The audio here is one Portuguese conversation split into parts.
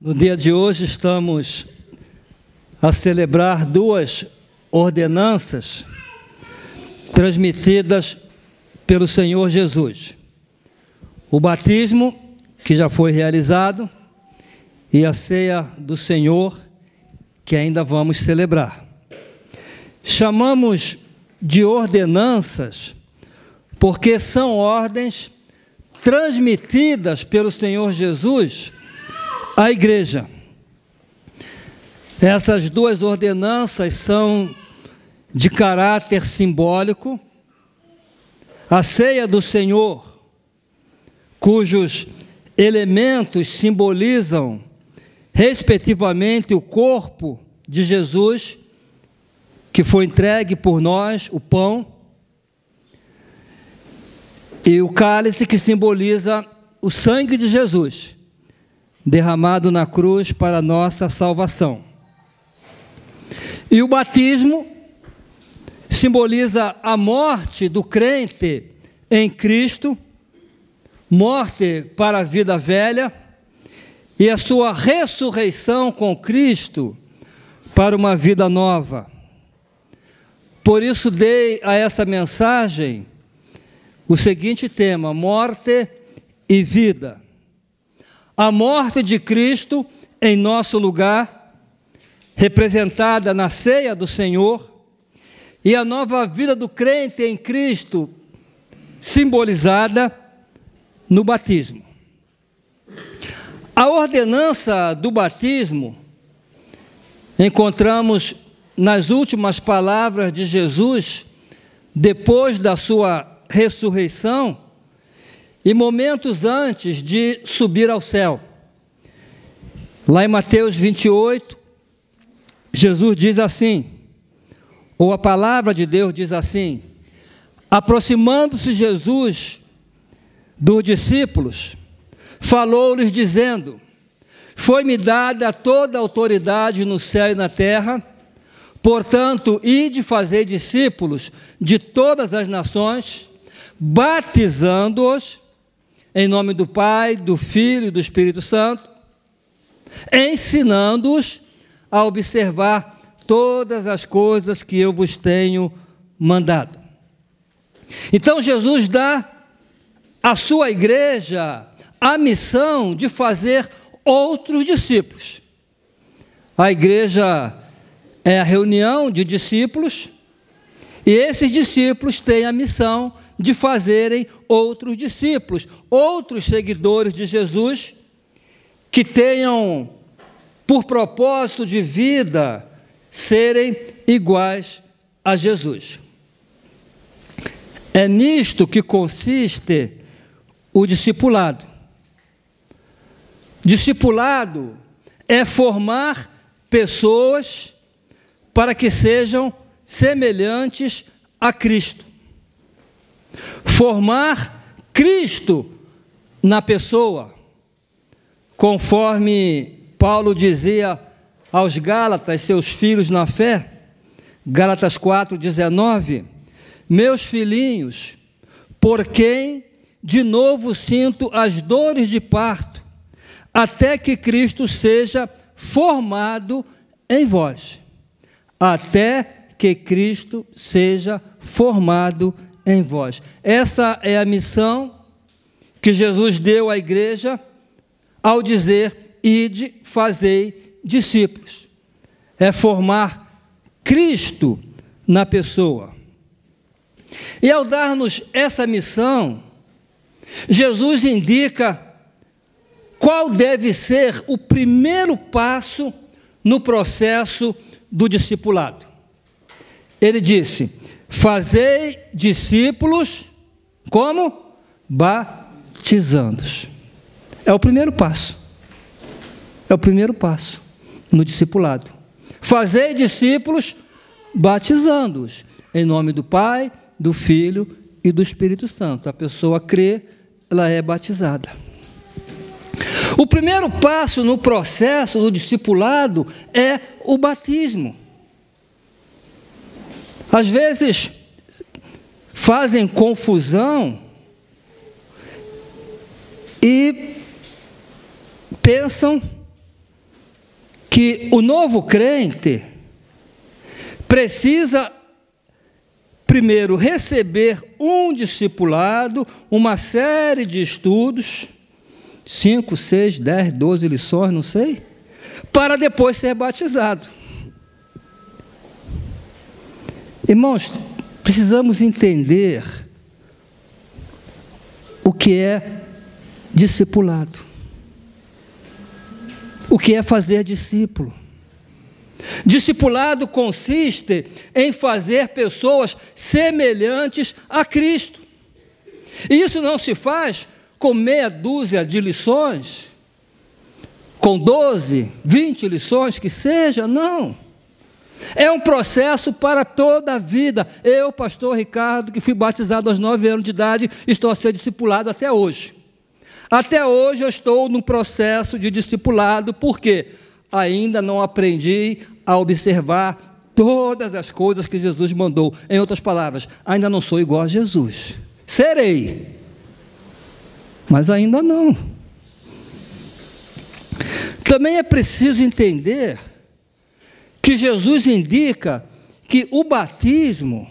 No dia de hoje estamos a celebrar duas ordenanças transmitidas pelo Senhor Jesus. O batismo, que já foi realizado, e a ceia do Senhor, que ainda vamos celebrar. Chamamos de ordenanças porque são ordens transmitidas pelo Senhor Jesus à igreja. Essas duas ordenanças são de caráter simbólico. A ceia do Senhor, cujos elementos simbolizam, respectivamente, o corpo de Jesus, que foi entregue por nós, o pão, e o cálice, que simboliza o sangue de Jesus, derramado na cruz para a nossa salvação. E o batismo simboliza a morte do crente em Cristo, morte para a vida velha, e a sua ressurreição com Cristo para uma vida nova. Por isso dei a essa mensagem o seguinte tema: morte e vida. A morte de Cristo em nosso lugar, representada na ceia do Senhor, e a nova vida do crente em Cristo, simbolizada no batismo. A ordenança do batismo encontramos nas últimas palavras de Jesus, depois da sua ressurreição, e momentos antes de subir ao céu. Lá em Mateus 28, Jesus diz assim, ou a palavra de Deus diz assim: aproximando-se Jesus dos discípulos, falou-lhes dizendo: foi-me dada toda a autoridade no céu e na terra, portanto, ide fazer discípulos de todas as nações, batizando-os em nome do Pai, do Filho e do Espírito Santo, ensinando-os a observar todas as coisas que eu vos tenho mandado. Então Jesus dá à sua igreja a missão de fazer outros discípulos. A igreja é a reunião de discípulos, e esses discípulos têm a missão de fazerem outros discípulos, outros seguidores de Jesus, que tenham por propósito de vida serem iguais a Jesus. É nisto que consiste o discipulado. Discipulado é formar pessoas para que sejam semelhantes a Cristo. Formar Cristo na pessoa, conforme Paulo dizia aos Gálatas, seus filhos na fé, Gálatas 4:19, meus filhinhos, por quem de novo sinto as dores de parto, até que Cristo seja formado em vós. Até que Cristo seja formado em vós. Essa é a missão que Jesus deu à igreja ao dizer: ide, fazei discípulos. É formar Cristo na pessoa. E ao dar-nos essa missão, Jesus indica qual deve ser o primeiro passo no processo do discipulado. Ele disse: fazei discípulos, como? Batizando-os. É o primeiro passo. É o primeiro passo no discipulado. Fazei discípulos, batizando-os em nome do Pai, do Filho e do Espírito Santo. A pessoa crê, ela é batizada. O primeiro passo no processo do discipulado é o batismo. Às vezes fazem confusão e pensam que o novo crente precisa primeiro receber um discipulado, uma série de estudos, 5, 6, 10, 12 lições, não sei, para depois ser batizado. Irmãos, precisamos entender o que é discipulado. O que é fazer discípulo? Discipulado consiste em fazer pessoas semelhantes a Cristo. E isso não se faz com meia dúzia de lições, com 12, 20 lições que seja, não. É um processo para toda a vida. Eu, pastor Ricardo, que fui batizado aos 9 anos de idade, estou a ser discipulado até hoje. Até hoje eu estou num processo de discipulado, porque ainda não aprendi a observar todas as coisas que Jesus mandou. Em outras palavras, ainda não sou igual a Jesus. Serei, mas ainda não. Também é preciso entender que Jesus indica que o batismo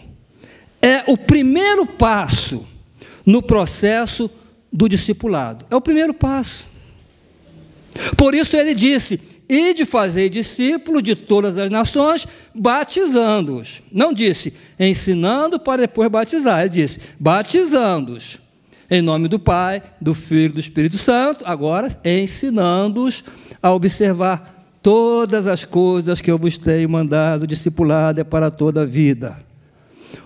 é o primeiro passo no processo do discipulado. É o primeiro passo. Por isso ele disse: ide fazer discípulos de todas as nações, batizando-os. Não disse ensinando para depois batizar. Ele disse batizando-os. Em nome do Pai, do Filho e do Espírito Santo. Agora ensinando-os a observar todas as coisas que eu vos tenho mandado. Discipulado é para toda a vida.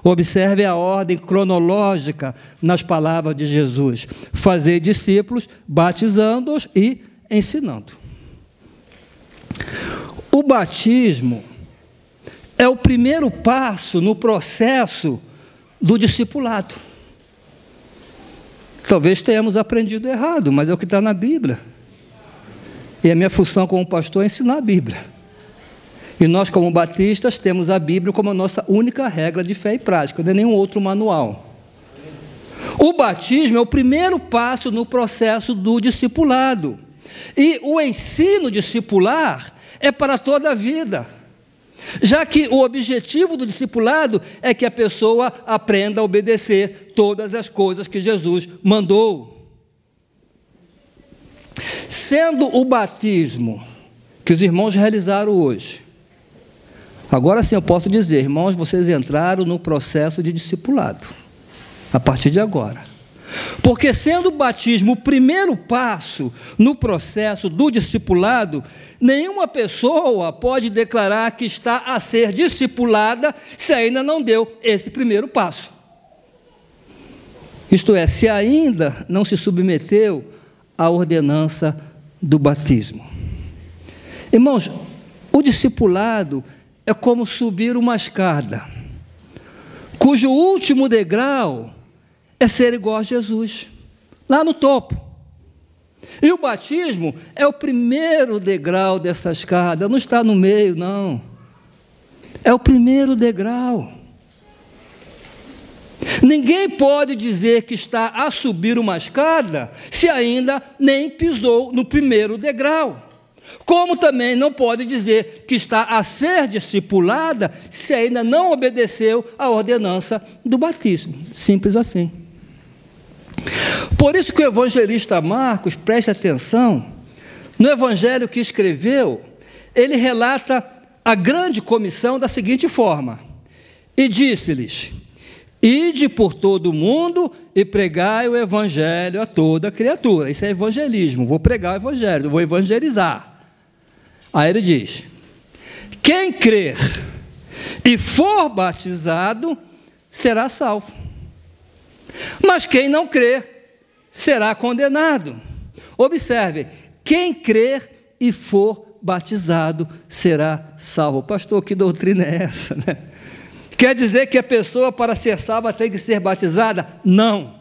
Observe a ordem cronológica nas palavras de Jesus: fazer discípulos, batizando-os e ensinando. O batismo é o primeiro passo no processo do discipulado. Talvez tenhamos aprendido errado, mas é o que está na Bíblia. E a minha função como pastor é ensinar a Bíblia. E nós, como batistas, temos a Bíblia como a nossa única regra de fé e prática, não é nenhum outro manual. O batismo é o primeiro passo no processo do discipulado. E o ensino discipular é para toda a vida, já que o objetivo do discipulado é que a pessoa aprenda a obedecer todas as coisas que Jesus mandou. Sendo o batismo que os irmãos realizaram hoje, agora sim eu posso dizer, irmãos, vocês entraram no processo de discipulado, a partir de agora. Porque sendo o batismo o primeiro passo no processo do discipulado, nenhuma pessoa pode declarar que está a ser discipulada se ainda não deu esse primeiro passo. Isto é, se ainda não se submeteu à ordenança do batismo. Irmãos, o discipulado é como subir uma escada, cujo último degrau é ser igual a Jesus, lá no topo. E o batismo é o primeiro degrau dessa escada, não está no meio, não. É o primeiro degrau. Ninguém pode dizer que está a subir uma escada se ainda nem pisou no primeiro degrau. Como também não pode dizer que está a ser discipulada se ainda não obedeceu à ordenança do batismo. Simples assim. Por isso que o evangelista Marcos, preste atenção, no evangelho que escreveu, ele relata a grande comissão da seguinte forma: e disse-lhes: ide por todo o mundo e pregai o evangelho a toda criatura. Isso é evangelismo, vou pregar o evangelho, vou evangelizar. Aí ele diz: quem crer e for batizado será salvo, mas quem não crer será condenado. Observe, quem crer e for batizado será salvo. Pastor, que doutrina é essa, né? Quer dizer que a pessoa, para ser salva, tem que ser batizada? Não,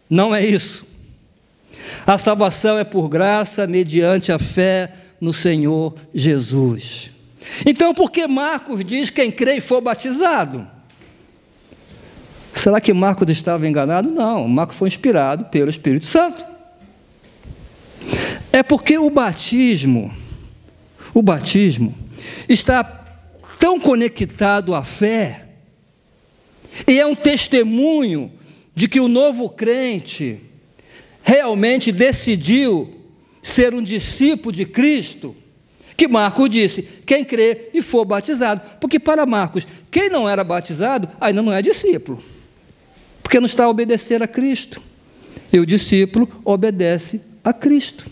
não é isso. A salvação é por graça, mediante a fé no Senhor Jesus. Então, por que Marcos diz quem crê e for batizado? Será que Marcos estava enganado? Não, Marcos foi inspirado pelo Espírito Santo. É porque o batismo O batismo está tão conectado à fé e é um testemunho de que o novo crente realmente decidiu ser um discípulo de Cristo, que Marcos disse, quem crê e for batizado, porque para Marcos, quem não era batizado ainda não é discípulo, porque não está a obedecer a Cristo, e o discípulo obedece a Cristo.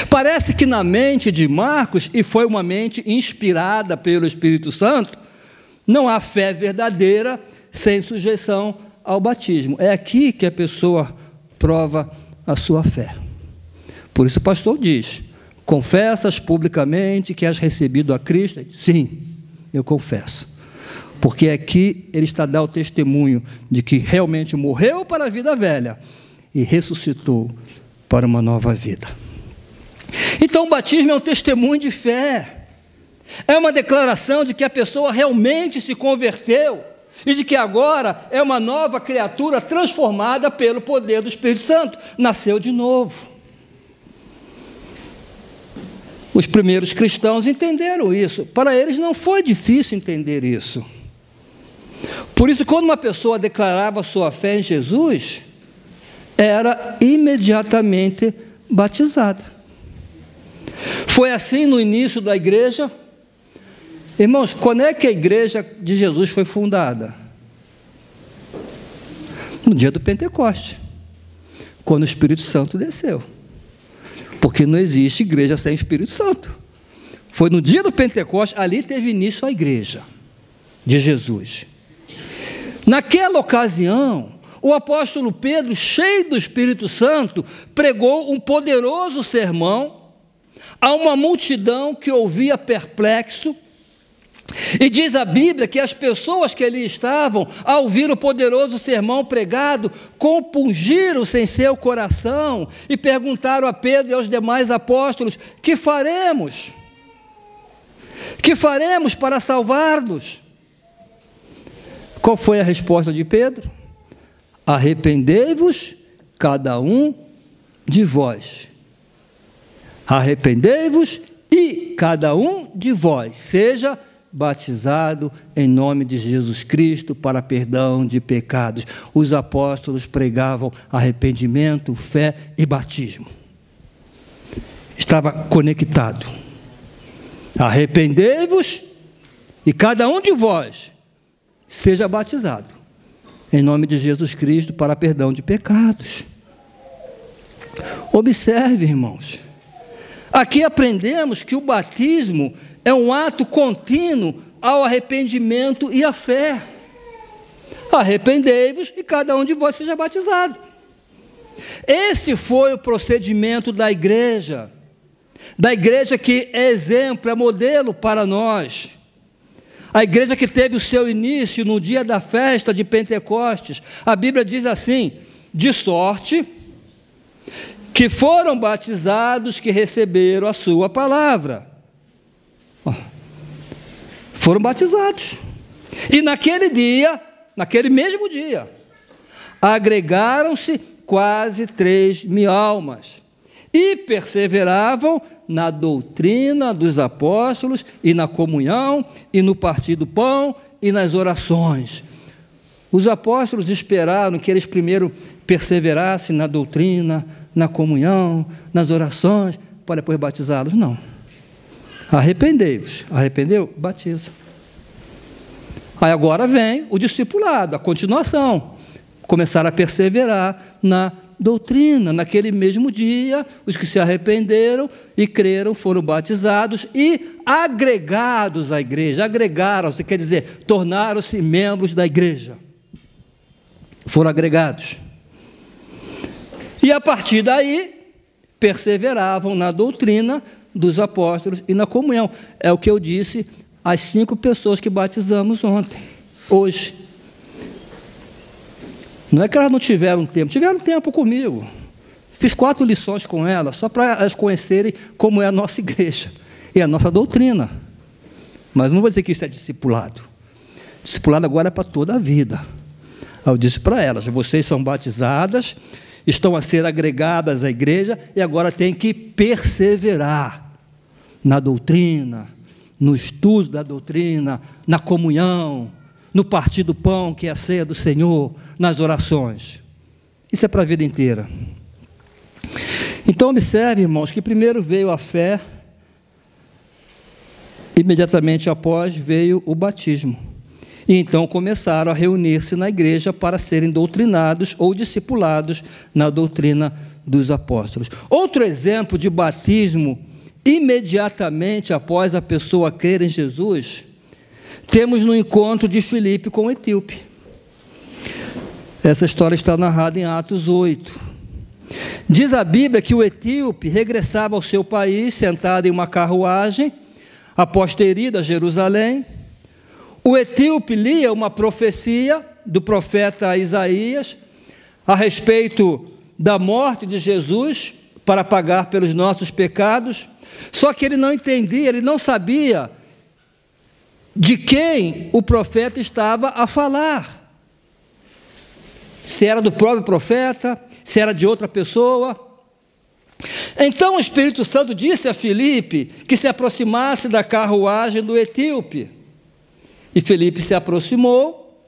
Parece que na mente de Marcos, e foi uma mente inspirada pelo Espírito Santo, não há fé verdadeira sem sujeição ao batismo. É aqui que a pessoa prova a sua fé. Por isso o pastor diz, confessas publicamente que has recebido a Cristo? Sim, eu confesso. Porque aqui ele está dando o testemunho de que realmente morreu para a vida velha e ressuscitou para uma nova vida. Então o batismo é um testemunho de fé. É uma declaração de que a pessoa realmente se converteu e de que agora é uma nova criatura transformada pelo poder do Espírito Santo. Nasceu de novo. Os primeiros cristãos entenderam isso. Para eles não foi difícil entender isso. Por isso, quando uma pessoa declarava sua fé em Jesus, era imediatamente batizada. Foi assim no início da igreja. Irmãos, quando é que a igreja de Jesus foi fundada? No dia do Pentecoste, quando o Espírito Santo desceu. Porque não existe igreja sem Espírito Santo. Foi no dia do Pentecoste, ali teve início a igreja de Jesus. Naquela ocasião, o apóstolo Pedro, cheio do Espírito Santo, pregou um poderoso sermão a uma multidão que ouvia perplexo. E diz a Bíblia que as pessoas que ali estavam, ao ouvir o poderoso sermão pregado, compungiram-se em seu coração e perguntaram a Pedro e aos demais apóstolos: que faremos? Que faremos para salvar-nos? Qual foi a resposta de Pedro? Arrependei-vos, cada um de vós. Arrependei-vos e cada um de vós seja batizado em nome de Jesus Cristo para perdão de pecados. Os apóstolos pregavam arrependimento, fé e batismo. Estava conectado. Arrependei-vos e cada um de vós seja batizado em nome de Jesus Cristo para perdão de pecados. Observe, irmãos. Aqui aprendemos que o batismo é um ato contínuo ao arrependimento e à fé. Arrependei-vos e cada um de vós seja batizado. Esse foi o procedimento da igreja que é exemplo, é modelo para nós. A igreja que teve o seu início no dia da festa de Pentecostes. A Bíblia diz assim: de sorte que foram batizados que receberam a sua palavra. Foram batizados. E naquele dia, naquele mesmo dia, agregaram-se quase 3.000 almas. E perseveravam na doutrina dos apóstolos, e na comunhão, e no partir do pão, e nas orações. Os apóstolos esperaram que eles primeiro perseverassem na doutrina, na comunhão, nas orações, para depois batizá-los. Não. Arrependei-vos. Arrependeu? Batiza. Aí agora vem o discipulado, a continuação. Começaram a perseverar na doutrina. Naquele mesmo dia, os que se arrependeram e creram foram batizados e agregados à igreja. Agregaram-se, quer dizer, tornaram-se membros da igreja. Foram agregados. E a partir daí, perseveravam na doutrina dos apóstolos e na comunhão. É o que eu disse às 5 pessoas que batizamos hoje. Não é que elas não tiveram tempo comigo. Fiz 4 lições com elas, só para elas conhecerem como é a nossa igreja e a nossa doutrina. Mas não vou dizer que isso é discipulado. Discipulado agora é para toda a vida. Eu disse para elas: vocês são batizadas, estão a ser agregadas à igreja e agora tem que perseverar na doutrina, no estudo da doutrina, na comunhão, no partir do pão, que é a ceia do Senhor, nas orações. Isso é para a vida inteira. Então observe, irmãos, que primeiro veio a fé, imediatamente após veio o batismo. E então começaram a reunir-se na igreja para serem doutrinados ou discipulados na doutrina dos apóstolos. Outro exemplo de batismo imediatamente após a pessoa crer em Jesus, temos no encontro de Filipe com o etíope. Essa história está narrada em Atos 8. Diz a Bíblia que o etíope regressava ao seu país, sentado em uma carruagem, após ter ido a Jerusalém. O etíope lia uma profecia do profeta Isaías a respeito da morte de Jesus para pagar pelos nossos pecados, só que ele não entendia, ele não sabia de quem o profeta estava a falar. Se era do próprio profeta, se era de outra pessoa. Então o Espírito Santo disse a Filipe que se aproximasse da carruagem do etíope. E Filipe se aproximou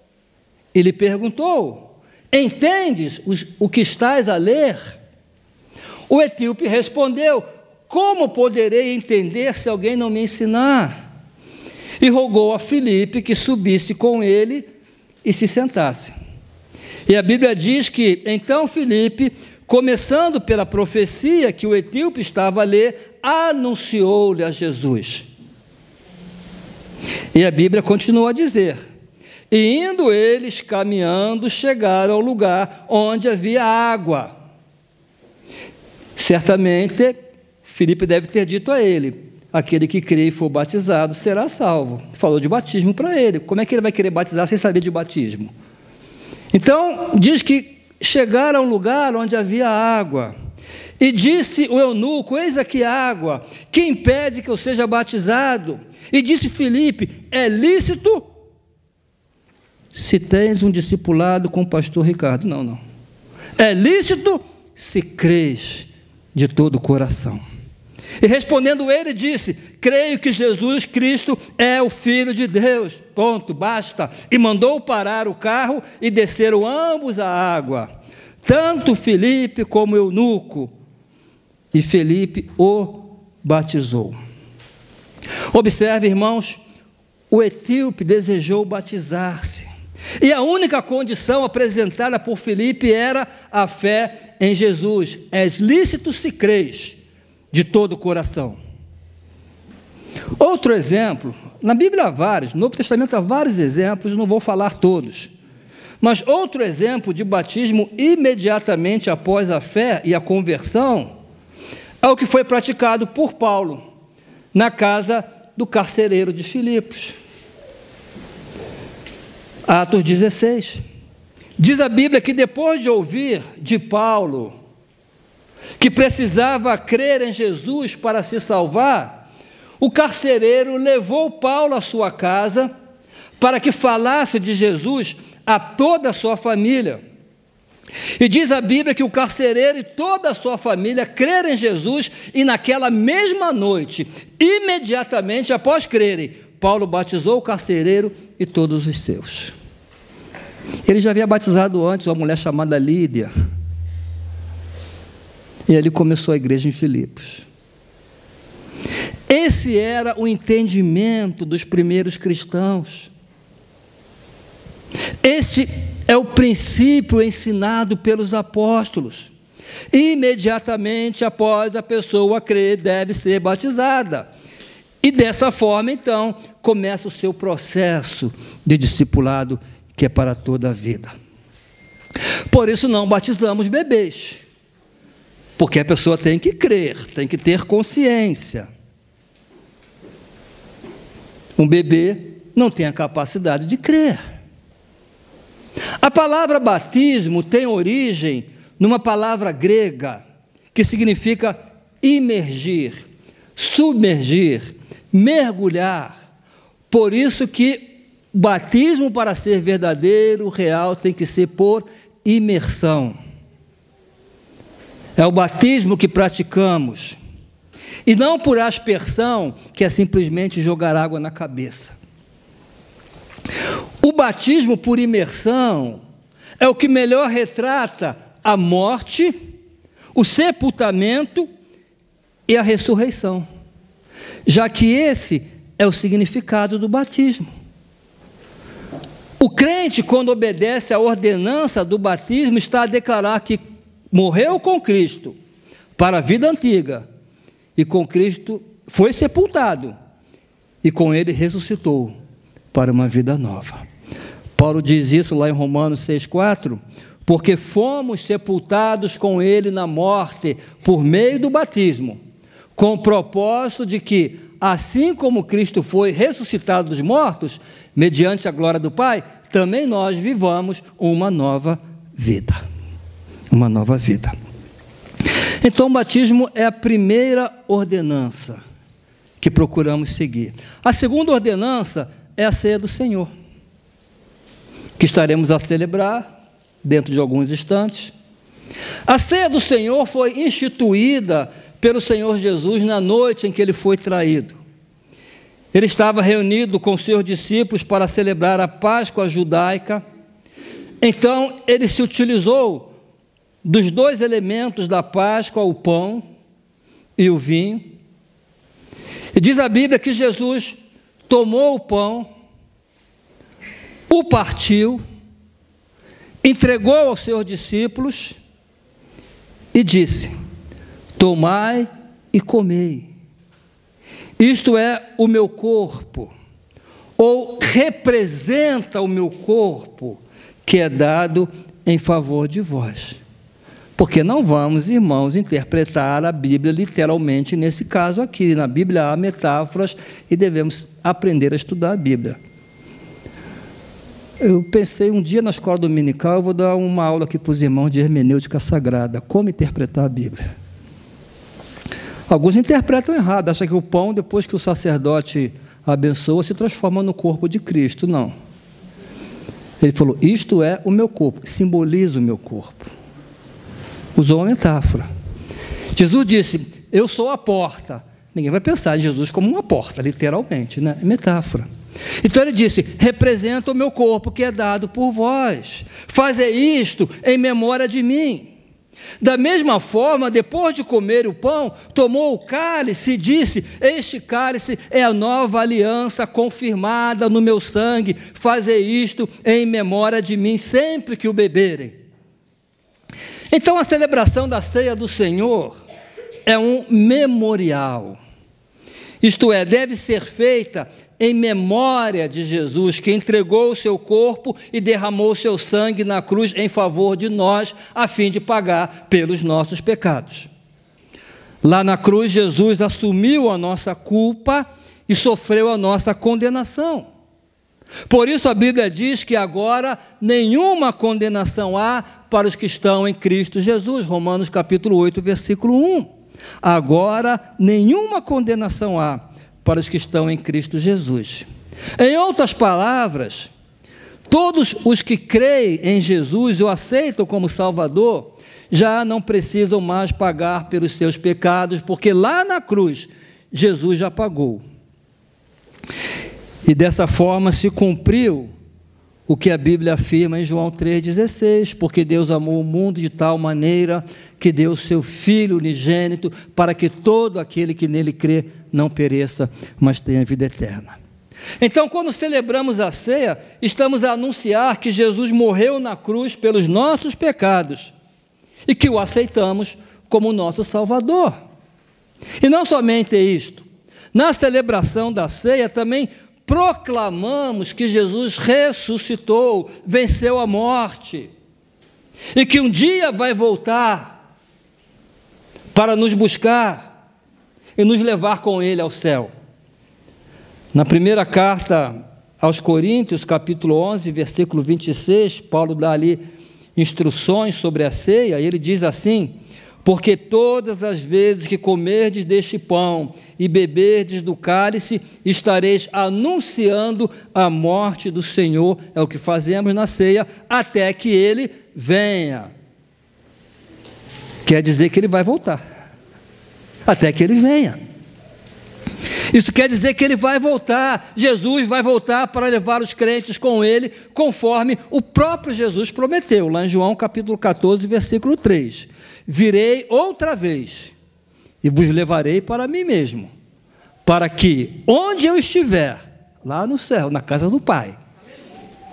e lhe perguntou: entendes o que estás a ler? O etíope respondeu: como poderei entender se alguém não me ensinar? E rogou a Filipe que subisse com ele e se sentasse. E a Bíblia diz que então Filipe, começando pela profecia que o etíope estava a ler, anunciou-lhe a Jesus. E a Bíblia continua a dizer: e indo eles caminhando, chegaram ao lugar onde havia água. Certamente, Filipe deve ter dito a ele: aquele que crê e for batizado será salvo. Falou de batismo para ele. Como é que ele vai querer batizar sem saber de batismo? Então, diz que chegaram a um lugar onde havia água. E disse o eunuco: eis aqui água, que impede que eu seja batizado? E disse Filipe: é lícito se tens um discipulado com o pastor Ricardo. Não. É lícito se crês de todo o coração. E respondendo ele, disse: creio que Jesus Cristo é o Filho de Deus. Ponto, basta. E mandou parar o carro e desceram ambos à água, tanto Filipe como o eunuco. E Filipe o batizou. Observe, irmãos, o etíope desejou batizar-se. E a única condição apresentada por Filipe era a fé em Jesus. É lícito se crês de todo o coração. Outro exemplo, na Bíblia há vários, no Novo Testamento há vários exemplos, não vou falar todos. Mas outro exemplo de batismo imediatamente após a fé e a conversão é o que foi praticado por Paulo na casa do carcereiro de Filipos. Atos 16. Diz a Bíblia que depois de ouvir de Paulo que precisava crer em Jesus para se salvar, o carcereiro levou Paulo à sua casa para que falasse de Jesus a toda a sua família. E diz a Bíblia que o carcereiro e toda a sua família creram em Jesus, e naquela mesma noite, imediatamente após crerem, Paulo batizou o carcereiro e todos os seus. Ele já havia batizado antes uma mulher chamada Lídia, e ali começou a igreja em Filipos. Esse era o entendimento dos primeiros cristãos. Este é o princípio ensinado pelos apóstolos. Imediatamente após a pessoa crer, deve ser batizada. E dessa forma, então, começa o seu processo de discipulado, que é para toda a vida. Por isso não batizamos bebês, porque a pessoa tem que crer, tem que ter consciência. Um bebê não tem a capacidade de crer. A palavra batismo tem origem numa palavra grega que significa imergir, submergir, mergulhar. Por isso que batismo, para ser verdadeiro, real, tem que ser por imersão. É o batismo que praticamos e não por aspersão, que é simplesmente jogar água na cabeça. O batismo por imersão é o que melhor retrata a morte, o sepultamento e a ressurreição, já que esse é o significado do batismo. O crente, quando obedece à ordenança do batismo, está a declarar que morreu com Cristo para a vida antiga, e com Cristo foi sepultado, e com ele ressuscitou para uma vida nova. Paulo diz isso lá em Romanos 6,4, porque fomos sepultados com ele na morte por meio do batismo, com o propósito de que, assim como Cristo foi ressuscitado dos mortos, mediante a glória do Pai, também nós vivamos uma nova vida. Uma nova vida. Então, o batismo é a primeira ordenança que procuramos seguir. A segunda ordenança é a ceia do Senhor, que estaremos a celebrar dentro de alguns instantes. A ceia do Senhor foi instituída pelo Senhor Jesus na noite em que ele foi traído. Ele estava reunido com seus discípulos para celebrar a Páscoa judaica. Então, ele se utilizou dos dois elementos da Páscoa, o pão e o vinho. E diz a Bíblia que Jesus tomou o pão, o partiu, entregou aos seus discípulos e disse: tomai e comei. Isto é o meu corpo, ou representa o meu corpo, que é dado em favor de vós. Porque não vamos, irmãos, interpretar a Bíblia literalmente nesse caso aqui. Na Bíblia há metáforas e devemos aprender a estudar a Bíblia. Eu pensei um dia na escola dominical, eu vou dar uma aula aqui para os irmãos de hermenêutica sagrada, como interpretar a Bíblia. Alguns interpretam errado, acham que o pão, depois que o sacerdote abençoa, se transforma no corpo de Cristo. Não. Ele falou, isto é o meu corpo, simboliza o meu corpo. Usou uma metáfora. Jesus disse, eu sou a porta. Ninguém vai pensar em Jesus como uma porta, literalmente, né? É metáfora. Então ele disse, representa o meu corpo que é dado por vós. Faze isto em memória de mim. Da mesma forma, depois de comer o pão, tomou o cálice e disse, este cálice é a nova aliança confirmada no meu sangue. Faze isto em memória de mim sempre que o beberem. Então a celebração da ceia do Senhor é um memorial. Isto é, deve ser feita em memória de Jesus, que entregou o seu corpo e derramou o seu sangue na cruz em favor de nós, a fim de pagar pelos nossos pecados. Lá na cruz, Jesus assumiu a nossa culpa e sofreu a nossa condenação. Por isso a Bíblia diz que agora nenhuma condenação há para os que estão em Cristo Jesus. Romanos capítulo 8, versículo 1. Agora nenhuma condenação há para os que estão em Cristo Jesus. Em outras palavras, todos os que creem em Jesus e o aceitam como Salvador, já não precisam mais pagar pelos seus pecados, porque lá na cruz, Jesus já pagou. E dessa forma se cumpriu o que a Bíblia afirma em João 3,16, porque Deus amou o mundo de tal maneira que deu o seu Filho unigênito para que todo aquele que nele crê não pereça, mas tenha vida eterna. Então, quando celebramos a ceia, estamos a anunciar que Jesus morreu na cruz pelos nossos pecados e que o aceitamos como nosso Salvador. E não somente isto, na celebração da ceia também proclamamos que Jesus ressuscitou, venceu a morte, e que um dia vai voltar para nos buscar e nos levar com Ele ao céu. Na primeira carta aos Coríntios, capítulo 11, versículo 26, Paulo dá ali instruções sobre a ceia, e ele diz assim, porque todas as vezes que comerdes deste pão e beberdes do cálice, estareis anunciando a morte do Senhor, é o que fazemos na ceia, até que Ele venha. Quer dizer que Ele vai voltar. até que ele venha. Isso quer dizer que ele vai voltar, Jesus vai voltar para levar os crentes com ele, conforme o próprio Jesus prometeu, lá em João capítulo 14, versículo 3. Virei outra vez e vos levarei para mim mesmo, para que onde eu estiver, lá no céu, na casa do Pai,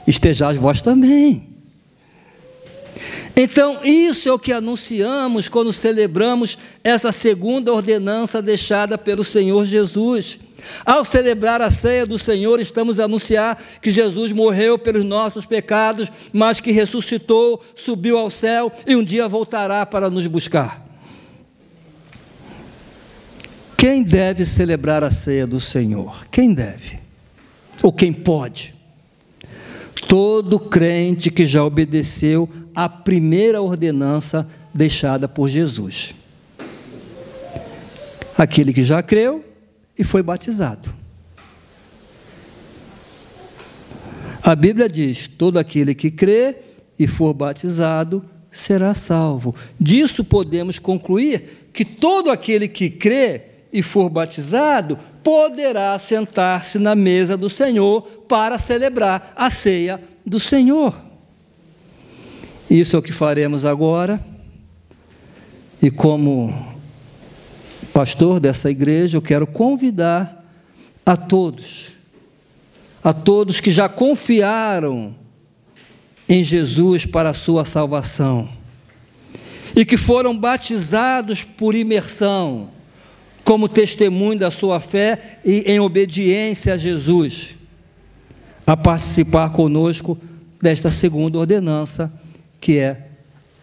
estejais vós também. Então, isso é o que anunciamos quando celebramos essa segunda ordenança deixada pelo Senhor Jesus. Ao celebrar a ceia do Senhor, estamos a anunciar que Jesus morreu pelos nossos pecados, mas que ressuscitou, subiu ao céu e um dia voltará para nos buscar. Quem deve celebrar a ceia do Senhor? Quem deve? Ou quem pode? Todo crente que já obedeceu à primeira ordenança deixada por Jesus. Aquele que já creu e foi batizado. A Bíblia diz: todo aquele que crê e for batizado será salvo. Disso podemos concluir que todo aquele que crê e for batizado poderá sentar-se na mesa do Senhor para celebrar a ceia do Senhor. Isso é o que faremos agora, e como pastor dessa igreja, eu quero convidar a todos que já confiaram em Jesus para a sua salvação, e que foram batizados por imersão, como testemunho da sua fé e em obediência a Jesus, a participar conosco desta segunda ordenança, que é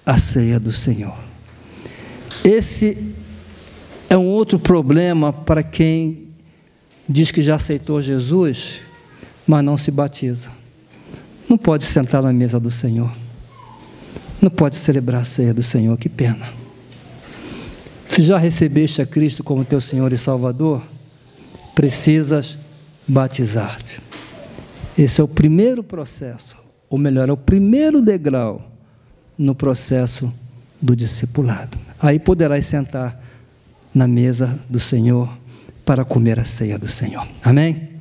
a ceia do Senhor. Esse é um outro problema para quem diz que já aceitou Jesus, mas não se batiza. Não pode sentar na mesa do Senhor, não pode celebrar a ceia do Senhor, que pena. Se já recebeste a Cristo como teu Senhor e Salvador, precisas batizar-te. Esse é o primeiro processo, ou melhor, é o primeiro degrau no processo do discipulado. Aí poderás sentar na mesa do Senhor para comer a ceia do Senhor. Amém?